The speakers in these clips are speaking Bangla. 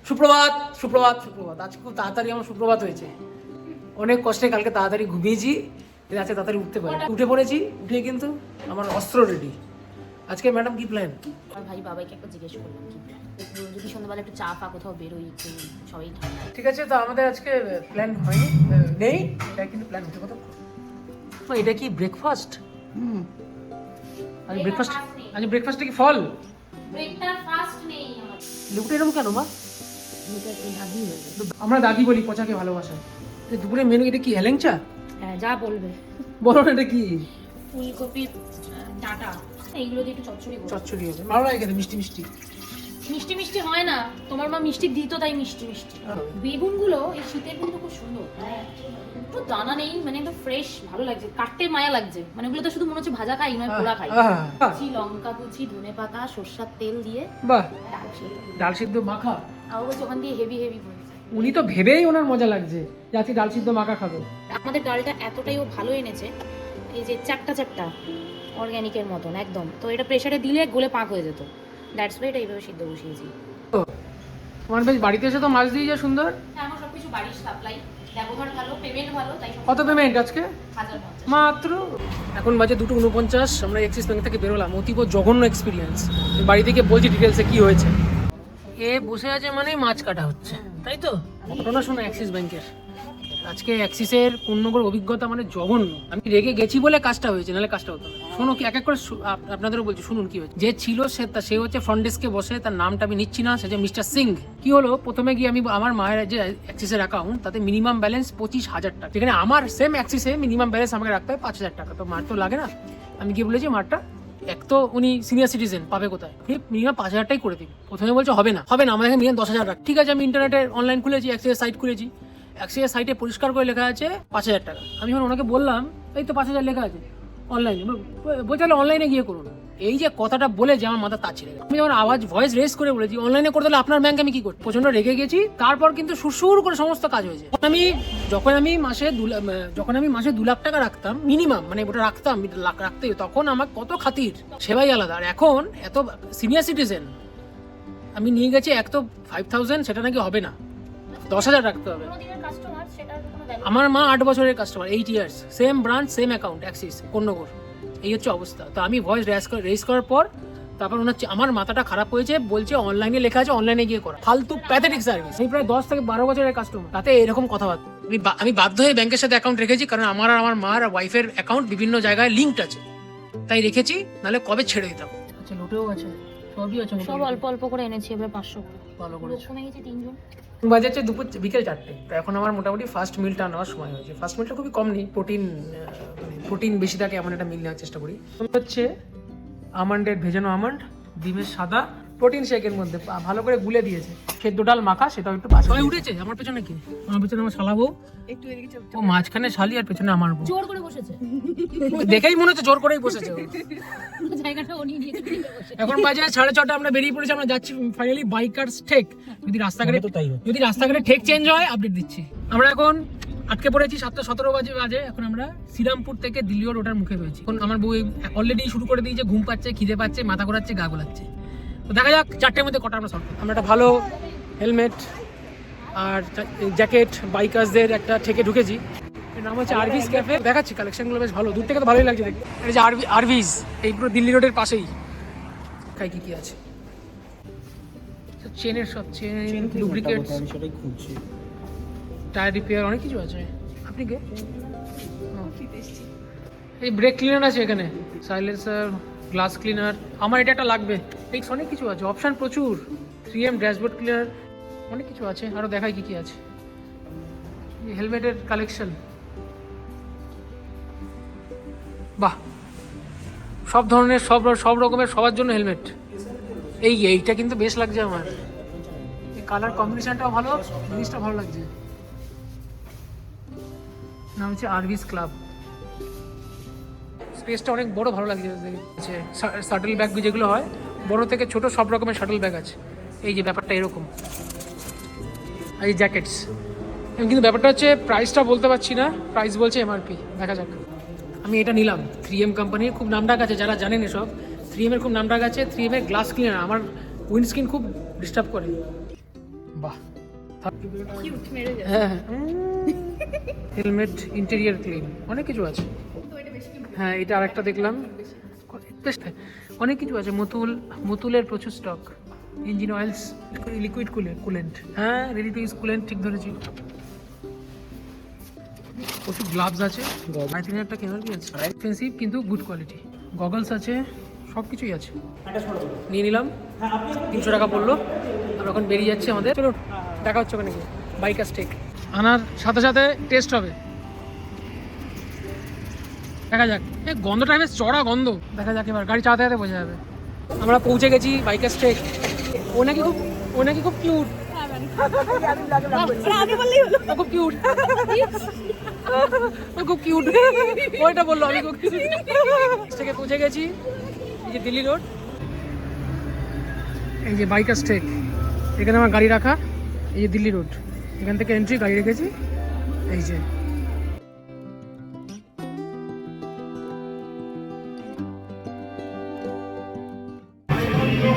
সুপ্রভাত সুপ্রভাত সুপ্রভাত। আজ খুব তাড়াতাড়ি আমার সুপ্রভাত হয়েছে। অনেক কষ্টে কালকে তাড়াতাড়ি ঘুমিয়েছি, আজকে তাড়াতাড়ি উঠতে পারি। উঠে পড়েছি, উঠে কিন্তু আমার অস্ত্র রেডি। আজকে ম্যাডাম কি প্ল্যান? আমার ভাই বাবাইকে একটু জিজ্ঞেস করলাম কি প্ল্যান, যদি সন্ধ্যাবেলা একটু চা ফা কোথাও বেরোই, একটু সবাই ঠান্ডা। ঠিক আছে, তো আমাদের আজকে প্ল্যান হয়নি, নেই, এটা কিন্তু প্ল্যান হতে কথা। এটা কি ব্রেকফাস্ট? আজ ব্রেকফাস্ট, আজ ব্রেকফাস্টে কি ফল? ব্রেকফাস্ট নেই আমার। দুপুরে এরকম কেন মা? এটা একটু দাদি হয়ে যাবে। আমরা দাদি বলি, পচাকে ভালোবাসা। দুপুরে মেনু এটা কি হেলেংচা? হ্যাঁ, যা বলবে। বলো না এটা কি? ফুলকপির ডাঁটা, এইগুলো দিয়ে একটু চচ্চড়ি করো। চচ্চড়ি হবে, ভালো লাগে খেতে, মিষ্টি মিষ্টি। মিষ্টি মিষ্টি হয় না, তোমার মা মিষ্টি দিত তাই মিষ্টি মিষ্টি। বেগুনগুলো এই শীতের কিন্তু খুব সুন্দর, একটু দানা নেই, মানে একদম ফ্রেশ, ভালো লাগছে, কাটতে মায়া লাগছে। মানে ওগুলো তো শুধু মনে হচ্ছে ভাজা খাই নয়, পোড়া খাই। কুচি লঙ্কা কুচি, ধনে পাতা, সরষার তেল দিয়ে বাহ, ডাল সিদ্ধ। ডাল সিদ্ধ মাখা। আর বলছে ওখান দিয়ে হেভি হেভি বলছে। উনি তো ভেবেই ওনার মজা লাগছে যে আজকে ডাল সিদ্ধ মাখা খাবে। আমাদের ডালটা এতটাই ও ভালো এনেছে, এই যে চ্যাপটা চ্যাপটা অর্গ্যানিকের মতন একদম। তো এটা প্রেসারে দিলে গলে পাক হয়ে যেত, দ্যাটস ওয়াই এটা এইভাবে সিদ্ধ বসিয়েছি। তোমার বেশ বাড়িতে এসে তো মাছ দিয়ে যা সুন্দর। আমার সবকিছু বাড়ির সাপ্লাই, ব্যবহার ভালো, পেমেন্ট ভালো, তাই কত পেমেন্ট আজকে? 1050। মাত্র। এখন বাজে 2:49, আমরা এক্সিস ব্যাংক থেকে বেরোলাম। অতীব জঘন্য এক্সপিরিয়েন্স। বাড়ি থেকে বলছি ডিটেলসে কি হয়েছে। এ বসে আছে মানে মাছ কাটা হচ্ছে, তাই তো? ঘটনা শোনো অ্যাক্সিস ব্যাংকের। আজকে অ্যাক্সিসের পূর্ণগর অভিজ্ঞতা মানে জঘন্য। আমি রেগে গেছি বলে কাজটা হয়েছে, নাহলে কাজটা হতো না। শোনো কি এক এক করে আপনাদেরও বলছি, শুনুন কি হয়েছে। যে ছিল সে হচ্ছে ফ্রন্ট ডেস্কে বসে, তার নামটা আমি নিচ্ছি না, সে যে মিস্টার সিং। কি হলো, প্রথমে গিয়ে আমি আমার মায়ের যে অ্যাক্সিসের অ্যাকাউন্ট, তাতে মিনিমাম ব্যালেন্স 25,000 টাকা, যেখানে আমার সেম অ্যাক্সিসে মিনিমাম ব্যালেন্স আমাকে রাখতে হয় 5,000 টাকা। তো মার তো লাগে না। আমি গিয়ে বলেছি, মারটা এক তো উনি সিনিয়র সিটিজেন, পাবে কোথায়, মিনিমাম 5,000 টাই করে দিন। প্রথমে বলছে হবে না হবে না, আমাদের মিনিমাম 10,000 রাখ। ঠিক আছে, আমি ইন্টারনেটে অনলাইন খুলেছি, অ্যাক্সিসের সাইট খুলেছি। অ্যাক্সিসের সাইটে পরিষ্কার করে লেখা আছে 5,000 টাকা। আমি যখন ওনাকে বললাম এই তো 5,000 লেখা আছে অনলাইনে, বলছে তাহলে অনলাইনে গিয়ে করুন। এই যে কথাটা বলে যে আমার মাথা তার ছেড়ে গেছে। আমি যখন ভয়েস রেস করে বলেছি অনলাইনে করতে হলে আপনার ব্যাংকে আমি কি করি, প্রচন্ড রেগে গেছি। তারপর কিন্তু সুরসুর করে সমস্ত কাজ হয়েছে। যখন আমি মাসে 2 লাখ টাকা রাখতাম মিনিমাম, মানে ওটা রাখতাম রাখতে, তখন আমার কত খাতির, সেবাই আলাদা। আর এখন এত সিনিয়র সিটিজেন, আমি নিয়ে গেছি এক তো 5,000, সেটা নাকি হবে না, 10,000 রাখতে হবে। আমার মা 8 বছরের customer, 8 years, same branch same account Axis Konnagar. এই হচ্ছে অবস্থা। তো আমি ভয়েস রেজ করার পর তারপর আমার মাথাটা খারাপ হয়েছে, বলছে অনলাইনে লেখা আছে অনলাইনে গিয়ে করা। ফালতু প্যাথেটিক সার্ভিস। আমি প্রায় 10 থেকে 12 বছরের কাস্টমার, তাতে এরকম কথাবার্তা। আমি বাধ্য হয়ে ব্যাংকের সাথে অ্যাকাউন্ট রেখেছি, কারণ আমার আর আমার মার ওয়াইফের অ্যাকাউন্ট বিভিন্ন জায়গায় লিঙ্কড আছে, তাই রেখেছি, নাহলে কবে ছেড়ে দিতাম। আচ্ছা, লোটেও আছে, সবই আছে, সব অল্প অল্প করে এনেছি, এবার 500 করে। ভালো করে কমে গেছে 3 জন। বাজে হচ্ছে বিকেল 4টে। তো এখন আমার মোটামুটি ফার্স্ট মিলটা নেওয়ার সময় হয়েছে। ফার্স্ট মিলটা খুবই কম নেই, প্রোটিন বেশি থাকে এমন একটা মিল নেওয়ার চেষ্টা করি। হচ্ছে আমন্ডের ভেজানো আমন্ড, ডিমের সাদা, প্রোটিন শেকের মধ্যে ভালো করে গুলে দিয়েছে, সেদ্ধ ডাল মাখা, সেটাও একটু পাশে। সবাই উঠেছে আমার পেছনে, কি আমার পেছনে আমার শালাবো একটু এদিকে, ও মাঝখানে শালি আর পেছনে আমার বউ। জোর করে বসেছে, দেখেই মনে হচ্ছে জোর করেই বসেছে ও। জায়গাটা উনি নিয়ে বসে। এখন বাজে 6:30, আমরা বেরিয়ে পড়েছি, আমরা যাচ্ছি ফাইনালি বাইকার্স ঠেক। যদি রাস্তাঘাটে ঠেক চেঞ্জ হয় আপডেট দিচ্ছি। আমরা এখন আটকে পড়েছি 7:17 বাজে। এখন আমরা শ্রীরামপুর থেকে দিল্লি রোডের মুখে রয়েছি। এখন আমার বউ অলরেডি শুরু করে দিয়েছে, ঘুম পাচ্ছে, খিদে পাচ্ছে, মাথা ঘোরাচ্ছে, গা গোলাচ্ছে। তো দেখা যাক 4টের মধ্যে কটা আমরা সলভ করি। আমরা একটা ভালো হেলমেট আর জ্যাকেট বাইকার্সদের একটা ঠেকে ঢুকেছি। এর নাম হচ্ছে আরভিস ক্যাফে। দেখাচ্ছি কালেকশনগুলো বেশ ভালো, দূর থেকে তো ভালোই লাগছে দেখতে। এটা যে আরভিস, এই পুরো দিল্লি রোডের পাশেই। খাই কি আছে, চেনের সব, চেন, লুব্রিকেটস, সেটাই খুঁজছি, টায়ার রিপেয়ার, অনেক কিছু আছে। আপনি কে? এই ব্রেক ক্লিনার আছে এখানে, সাইলেন্সার, গ্লাস ক্লিনার। আমার এটা একটা লাগবে। এই অনেক কিছু আছে, অপশান প্রচুর। 3M ড্যাশবোর্ড ক্লিনার, অনেক কিছু আছে। আরও দেখাই কি কি আছে। হেলমেটের কালেকশন, বাহ, সব ধরনের, সব রকমের, সবার জন্য হেলমেট। এইটা কিন্তু বেশ লাগছে আমার, কালার কম্বিনেশনটাও ভালো, জিনিসটা ভালো লাগছে। নাম হচ্ছে আরভিস ক্লাব। স্পেসটা অনেক বড়, ভালো লাগছে। শাটল ব্যাগ যেগুলো হয়, বড় থেকে ছোট সব রকমের শাটল ব্যাগ আছে। এই যে ব্যাপারটা এরকম, এই জ্যাকেটস। কিন্তু ব্যাপারটা হচ্ছে প্রাইসটা বলতে পারছি না, প্রাইস বলছে এমআরপি, দেখা যাক। আমি এটা নিলাম, 3M কোম্পানির, খুব নামডাক আছে, যারা জানেন এসব 3M এর খুব নামডাক আছে। 3M এর গ্লাস ক্লিনার, আমার উইন্ডস্ক্রিন খুব ডিস্টার্ব করে। বাহ, কিউট মেরে যাবে। হ্যাঁ হেলমেট, ইন্টেরিয়ার ক্লিন, অনেক কিছু আছে। হ্যাঁ এটা আরেকটা দেখলাম, বেশ অনেক কিছু আছে। মতুলের প্রচুর stock, engine oils, liquid coolant, হ্যাঁ রেডি টু ইউজ কুলেন্ট, ঠিক ধরেছি। প্রচুর গ্লাভস আছে, 3,000 টাকা কেনার কি আছে, এক্সপেন্সিভ কিন্তু গুড কোয়ালিটি। গগলস আছে, সব কিছুই আছে। নিয়ে নিলাম, 300 টাকা পড়লো। আমরা এখন বেরিয়ে যাচ্ছি আমাদের, চলো দেখা হচ্ছে ওখানে গিয়ে। বাইকার স্টেক আনার সাথে সাথে টেস্ট হবে, দেখা যাক। এই গন্ধটা বেশ চড়া গন্ধ, দেখা যাক এবার গাড়ি চালাতে চালাতে বোঝা যাবে। আমরা পৌঁছে গেছি বাইকার স্টেক। ও নাকি খুব কিউট, খুব কিউট, খুব কিউট, ওইটা বললো, আমি খুব কিউট। থেকে পৌঁছে গেছি, এই যে দিল্লি রোড, এই যে বাইকার স্টেক, এখানে আমার গাড়ি রাখা। এই যে দিল্লি রোড, এখান থেকে এন্ট্রি, গাড়ি রেখেছি। এই যে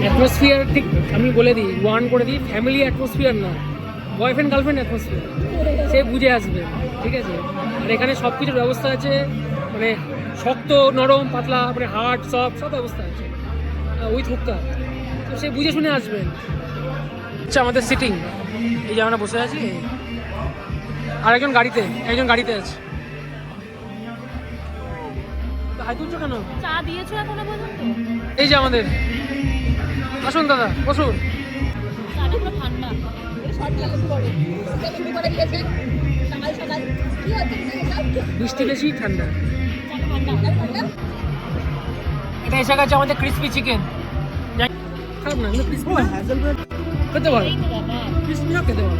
অ্যাটমসফিয়ার ঠিক আমি বলে দিই, ওয়ান করে দিই, ফ্যামিলি অ্যাটমসফিয়ার না, বয়ফ্রেন্ড গার্লফ্রেন্ড অ্যাটমসফিয়ার, সে বুঝে আসবে, ঠিক আছে। আর এখানে সব কিছুর ব্যবস্থা আছে, মানে শক্ত, নরম, পাতলা, মানে হার্ড, সব ব্যবস্থা আছে, উইথ হুক্কা, তো সে বুঝে শুনে আসবেন। আচ্ছা আমাদের সিটিং, এই যে আমরা বসে আছি, আর একজন গাড়িতে আছে। হাই তুলছো কেন? চা দিয়েছো এখনো পর্যন্ত? এই যে আমাদের, আসুন দাদা বসুন। চাটা পুরো ঠান্ডা। বৃষ্টি বেশি, ঠান্ডা। চাটা ঠান্ডা। এটা এসে গেছে আমাদের ক্রিসপি চিকেন। খারাপ না, কিন্তু ক্রিসপি খেতে পারো, এই তো বাবা। ক্রিসপি না খেতে পারো।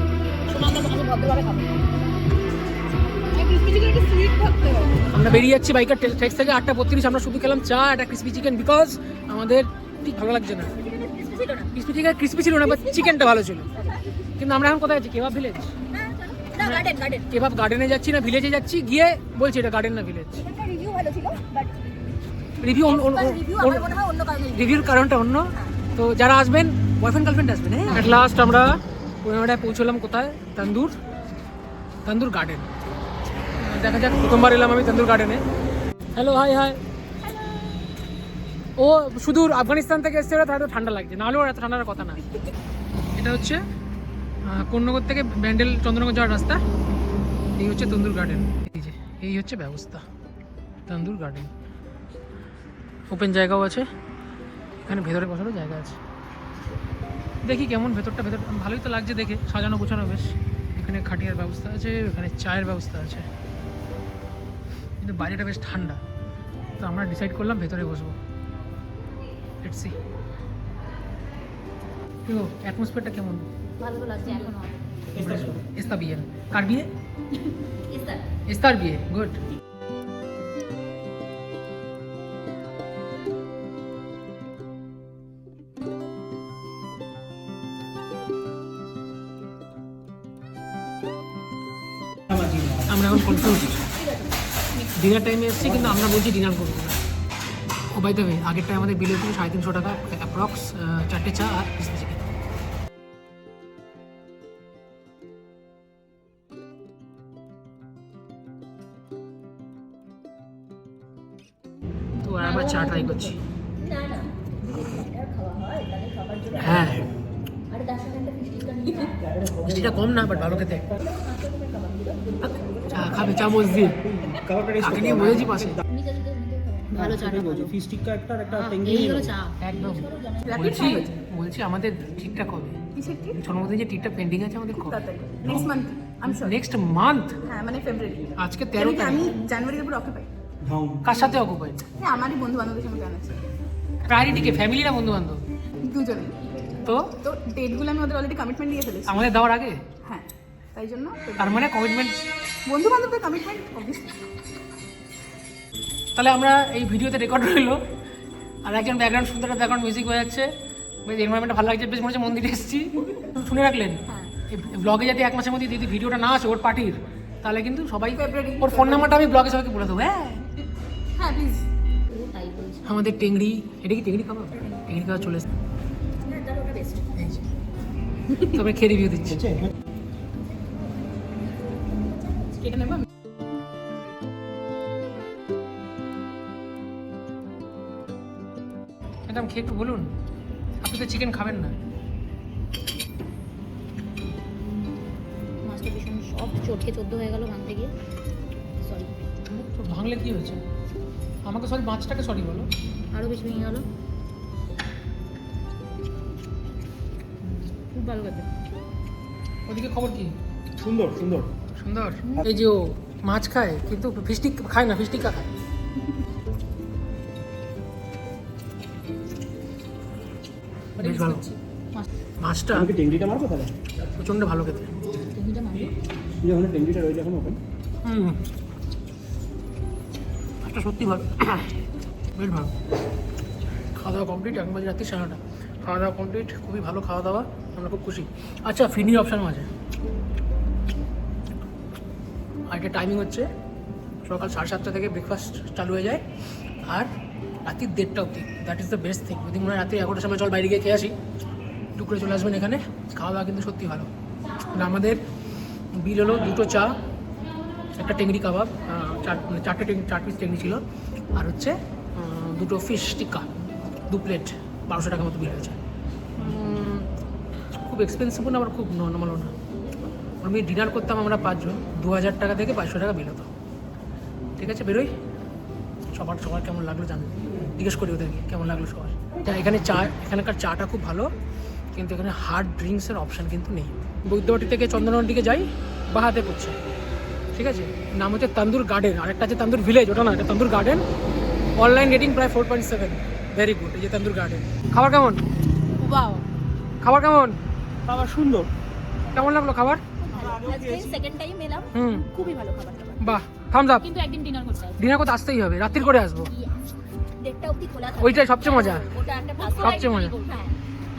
আমরা বেরিয়ে যাচ্ছি বাইকার ট্রেক্স থেকে 8:32। আমরা শুধু খেলাম চা, একটা ক্রিসপি চিকেন, বিকজ আমাদের ঠিক ভালো লাগছে না। ক্রিসপি ছিল না, বাট চিকেনটা ভালো ছিল। কিন্তু আমরা এখন কোথায় আছি? কেবাব ভিলেজ, কেবাব গার্ডেনে যাচ্ছি না ভিলেজে যাচ্ছি, গিয়ে বলছি এটা গার্ডেন না ভিলেজ। রিভিউর কারণটা অন্য। তো যারা আসবেন, বয়ফ্রেন্ড গার্লফ্রেন্ড আসবেন। হ্যাঁ, অ্যাট লাস্ট আমরা ওইটায় পৌঁছলাম। কোথায়? তন্দুর গার্ডেন। দেখা যাক, প্রথমবার এলাম আমি তন্দুর গার্ডেনে। Hello, high. ও সুদূর আফগানিস্তান থেকে এসছে, ওরা তাদের ঠান্ডা লাগছে, নাহলেও এত ঠান্ডার কথা না। এটা হচ্ছে কোন্নগর থেকে ব্যান্ডেল চন্দ্রনগর যাওয়ার রাস্তা। এই হচ্ছে তন্দুর গার্ডেন, এই হচ্ছে ব্যবস্থা। তন্দুর গার্ডেন ওপেন জায়গাও আছে, এখানে ভেতরে বসারও জায়গা আছে। দেখি কেমন ভেতর ভালোই তো লাগছে দেখে, সাজানো গোছানো বেশ। এখানে খাটিয়ার ব্যবস্থা আছে, এখানে চায়ের ব্যবস্থা আছে, কিন্তু বাইরেটা বেশ ঠান্ডা। তো আমরা ডিসাইড করলাম ভেতরে বসবো। লেটস সি অ্যাটমসফিয়ারটা কেমন। ভালো তো লাগছে এখনো। Está bien. কার বিয়ে? Estar. Estar bien. Good. আমরা এখন কনফিউজড। ডিনার টাইমে এসেছি, কিন্তু আমরা বলছি ডিনার করবো না। ও বাই দ্য ওয়ে, আগেরটায় আমাদের বিল হয়েছিল 350 টাকা অ্যাপ্রক্স, 4টে চা আর ক্রিসপি চিকেন। তো আবার চা ট্রাই করছি। হ্যাঁ, মিষ্টিটা কম না, বাট ভালো খেতে। চা খাবে, চামচ দিয়ে কাকে নিয়ে বলেছি পাশে। ভালো চা বলছি ফিশ টিক্কা একটা আর একটা এই হলো চা। একদম বলছি আমাদের ঠিকঠাক হবে। জন্মদিন যে টিকটা পেন্ডিং আছে আমাদের কবে? নেক্সট মান্থ আমি সরি নেক্সট মান্থ, হ্যাঁ মানে ফেব্রুয়ারি। আজকে 13 আমি তারিখ। জানুয়ারির উপর অকুপাই। ঢং কার সাথে অকুপাইড? হ্যাঁ আমারই বন্ধু বান্ধবের সঙ্গে প্ল্যান আছে, প্রায়োরিটি কে, ফ্যামিলি না বন্ধু বান্ধব? দুজনে। তো তো ডেটগুলো আমি ওদের অলরেডি কমিটমেন্ট দিয়ে ফেলেছি। আমাদের দেওয়ার আগে, হ্যাঁ তাই জন্য তার মানে কমিটমেন্ট। বন্ধু বান্ধবদের কমিটমেন্ট অবভিয়াসলি। তাহলে আমরা এই ভিডিওতে রেকর্ড রইলো, আর একজন ব্যাকগ্রাউন্ড সুন্দর ব্যাকগ্রাউন্ড মিউজিক হয়ে যাচ্ছে, বেশ এনভায়রনমেন্টটা ভালো লাগছে, বেশ মনে হচ্ছে মন্দিরে এসেছি। শুনে রাখলেন, এই ব্লগে যাতে 1 মাসের মধ্যে যদি ভিডিওটা না আসে ওর পার্টির, তাহলে কিন্তু সবাই ফেব্রুয়ারি। ওর ফোন নাম্বারটা আমি ব্লগে সবাইকে বলে দেবো। হ্যাঁ, হ্যাঁ প্লিজ। তাই বলছি। আমাদের টেংরি, এটা কি টেংরি খাবার? টেংরি খাওয়া চলে এসেছে। হ্যাঁ তাহলে ওটা বেস্ট। এই যে তবে খেয়ে রিভিউ দিচ্ছি। এটা নেবো আমি? ম্যাডাম খেয়ে একটু বলুন, আপনি তো চিকেন খাবেন না। মাছটা ভীষণ সব চটকে চোদ্দ হয়ে গেল ভাঙতে গিয়ে। সরি, তো ভাঙলে কি হয়েছে? আমাকে সরি, মাছটাকে সরি বলো। আরও বেশি ভেঙে গেল। খুব ভালো খেতে। ওদিকে খবর কি? সুন্দর সুন্দর। সুন্দর। এই যে ও মাছ খায় কিন্তু ফিশ টিক্কা খায় না, ফিশ টিক্কা খায়। বেশ ভালো মাছটা, আমি কি টেংরিটা মারবো তাহলে? প্রচণ্ড ভালো খেতে। তুমিটা মারবে? যখন টেংরিটা রয়েছে এখন ওপেন। মাছটা সত্যি ভালো, বেশ ভালো। খাওয়া দাওয়া কমপ্লিট, 1 বাজে রাত্রি 9:30। খাওয়া দাওয়া কমপ্লিট, খুবই ভালো খাওয়া দাওয়া, আমরা খুব খুশি। আচ্ছা, ফিনির অপশানও আছে। আর একটা টাইমিং হচ্ছে সকাল 7:30 থেকে ব্রেকফাস্ট চালু হয়ে যায়, আর রাত্রি 1:30 অবধি। That is the best thing. যদি মনে হয় রাত্রি 11টার সময় চল বাইরে গিয়ে খেয়ে আসি, টুকরে চলে আসবেন এখানে। খাওয়া দাওয়া কিন্তু সত্যি ভালো। আর আমাদের বিল হলো 2টো চা, একটা টেংরি কাবাব, 4 পিস টেংরি ছিল, আর হচ্ছে 2টো ফিশ টিক্কা, 2 প্লেট, 1200 টাকার মতো বিল হয়েছে। খুব এক্সপেন্সিভও না, আবার খুব নর্মালও না। আমি ডিনার করতাম আমরা 5 জন, 2000 টাকা থেকে 500 টাকা বিল হতো। ঠিক আছে, বেরোই। সবার কেমন লাগলো জানো, জিজ্ঞেস করি ওদেরকে কেমন লাগলো সবার। এখানে এখানকার চাটা খুব ভালো, কিন্তু এখানে হার্ড ড্রিঙ্কসের অপশান কিন্তু নেই। বৈদ্যবাটি থেকে চন্দননগর দিকে যাই, বাহাতে পড়ছে। ঠিক আছে, নাম হচ্ছে তান্দুর গার্ডেন, আরেকটা আছে তান্দুর ভিলেজ, ওটা না, এটা তান্দুর গার্ডেন। অনলাইন রেটিং প্রায় 4.7, ভেরি গুড। এই যে তান্দুর গার্ডেন। খাবার কেমন? খাবার কেমন? খাবার সুন্দর। কেমন লাগলো খাবার? আজকে সেকেন্ড টাইম এলাম, খুবই ভালো খাবার দাবার। বাহ, থামস আপ। কিন্তু একদিন ডিনার করতে হবে। ডিনার করতে আসতেই হবে, রাত্রির করে আসবো। 1:30 অবধি খোলা থাকে। ওইটাই সবচেয়ে মজা, ওটা একটা প্লাস। সবচেয়ে মজা, হ্যাঁ,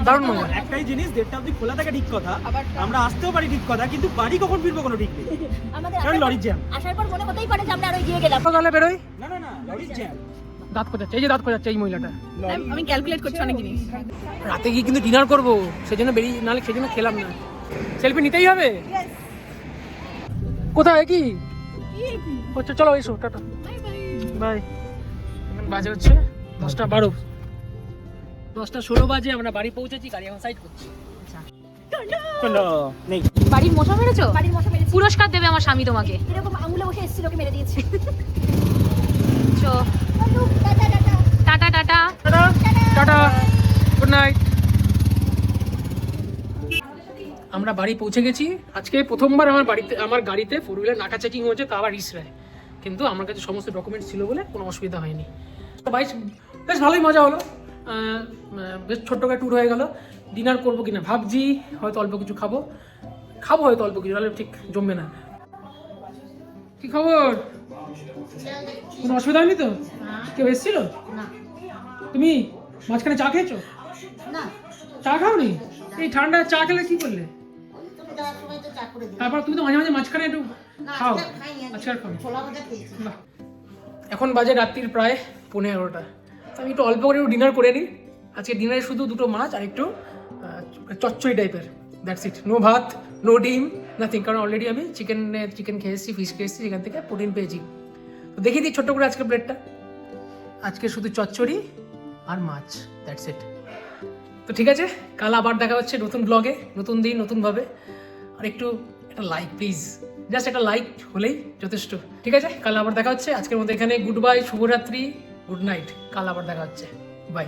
দারুণ মজা। একটাই জিনিস, 1:30 অবধি খোলা থাকে ঠিক কথা, আমরা আসতেও পারি ঠিক কথা, কিন্তু বাড়ি কখন ফিরবো কোনো ঠিক নেই, আমাদের কারণ লরির জ্যাম। আসার পর মনে হতেই পারে যে আমরা আরো এগিয়ে গেলাম। তাহলে বেরোই। না না না, লরির জ্যাম। দাঁত খোঁজাচ্ছে, এই যে দাঁত খোঁজাচ্ছে এই মহিলাটা। আমি ক্যালকুলেট করছি অনেক জিনিস। রাতে গিয়ে কিন্তু ডিনার করবো, সেজন্য বেরিয়ে, নাহলে সেজন্য খেলাম না। সেলফি নিতেই হবে। কোথায় কি হচ্ছে? চলো এসো, টাটা বাই। এখন বাজে হচ্ছে 10:12, 10:16 বাজে। আমরা বাড়ি পৌঁছেছি, গাড়ি এখন সাইড করছি। চলো নেই। বাড়ির মশা মেরেছো? বাড়ির মশা মেরেছি। পুরস্কার দেবে আমার স্বামী তোমাকে। এরকম আঙুলে বসে এসেছিল, ওকে মেরে দিয়েছে। চো tata tata. Tata. Tata tata, good night. আমরা বাড়ি পৌঁছে গেছি। আজকে প্রথমবার আমার গাড়িতে 4 হুইলার নাকা চেকিং হয়েছে, তা আবার ইসরায়। কিন্তু আমার কাছে সমস্ত ডকুমেন্টস ছিল বলে কোনো অসুবিধা হয়নি। তো ভাই বেশ ভালোই মজা হলো, বেশ ছোট্ট করে ট্যুর হয়ে গেল। ডিনার করবো কিনা ভাবছি, হয়তো অল্প কিছু খাবো হয়তো অল্প কিছু, তাহলে ঠিক জমবে না। কি খবর? কোনো অসুবিধা হয়নি তো? কেউ এসেছিল? তুমি মাঝখানে চা খেয়েছো? চা খাওনি? এই ঠান্ডা চা খেলে কি করলে? তারপর তুমি তো মাঝে মাঝে মাঝখানে একটু খাও। আজকে আর খাও? বাহ। এখন বাজে রাত্রির প্রায় 11:30। তো আমি একটু অল্প করে ডিনার করে নিই। আজকে ডিনারে শুধু 2টো মাছ আর একটু চচ্চড়ি টাইপের, দ্যাটস ইট। নো ভাত, নো ডিম, নাথিং। কারণ অলরেডি আমি চিকেন খেয়ে এসেছি, ফিশ খেয়ে এসেছি, সেখান থেকে প্রোটিন পেয়েছি। তো দেখিয়ে দিই ছোট্ট করে আজকে প্লেটটা। আজকে শুধু চচ্চড়ি আর মাছ, দ্যাটস ইট। তো ঠিক আছে, কাল আবার দেখা হচ্ছে নতুন ব্লগে, নতুন দিন, নতুনভাবে। আর একটা লাইক প্লিজ, জাস্ট একটা লাইক হলেই যথেষ্ট। ঠিক আছে, কাল আবার দেখা হচ্ছে। আজকের মতো এখানে গুড বাই, শুভরাত্রি, গুড নাইট। কাল আবার দেখা হচ্ছে, বাই।